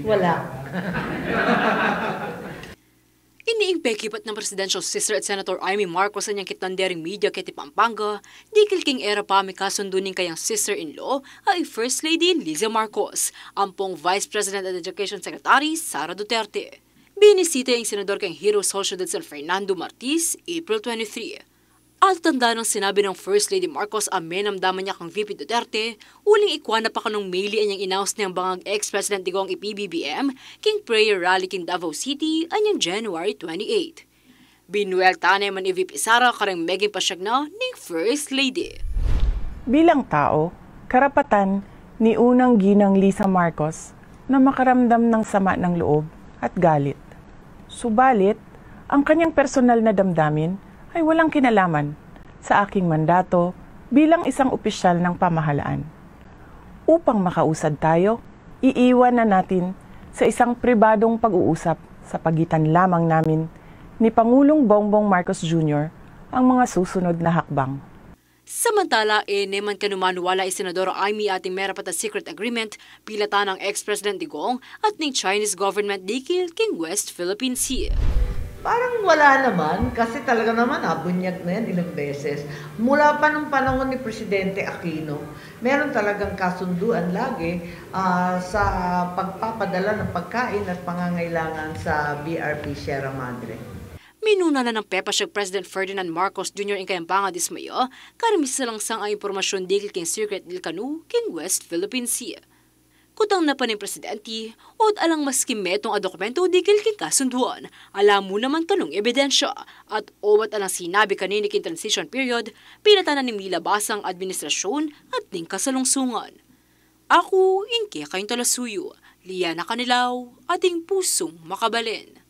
Wala. Iniimbekipot ng presidential sister at Senator Amy Marcos sa niyang kitandering media kiti Pampanga, di kilking era pa may kasundunin kayang sister-in-law ay First Lady Liza Marcos, ampong Vice President at Education Secretary Sara Duterte. Binisita yung senador kang Hero Sociedad San Fernando Martis, April 23. At tanda ng sinabi ng First Lady Marcos amenamdaman niya kang VP Duterte, uling ikwa na pa kanong maili anyang inaus niyang bangag ex-President Digong PBBM, king prayer rally king Davao City anyang January 28. Binuelta na man ni VP Sara karang meging pasyag na ning First Lady. Bilang tao, karapatan ni unang ginang Liza Marcos na makaramdam ng sama ng loob at galit. Subalit, ang kanyang personal na damdamin ay walang kinalaman sa aking mandato bilang isang opisyal ng pamahalaan. Upang makausad tayo, iiwan na natin sa isang pribadong pag-uusap sa pagitan lamang namin ni Pangulong Bongbong Marcos Jr. ang mga susunod na hakbang. Samantala, neman kanumanuwala ay Senadora Amy ating merapat secret agreement pilata ng ex-President Digong at ng Chinese government dikil king West Philippine Sea. Parang wala naman kasi talaga naman bunyag na yan ilang beses. Mula pa nung panahon ni Presidente Aquino, meron talagang kasunduan lagi sa pagpapadala ng pagkain at pangangailangan sa BRP Sierra Madre. Minuna na ng Pepasyag President Ferdinand Marcos Jr. in Kayambanga dismayo, karamisa lang sang ang impormasyon dikil king Secret del Canu king West Philippine Sea. Kutang na pa ng presidente, od alang maski metong a dokumento dikil king kasunduan, alam mo naman kanong ebidensya, at owat alang sinabi kanini king transition period, pinatanan ni Mila Basang administrasyon at ning kasalungsungan. Ako, inke kayong talasuyo, Liana Canilaw, ating pusong makabalin.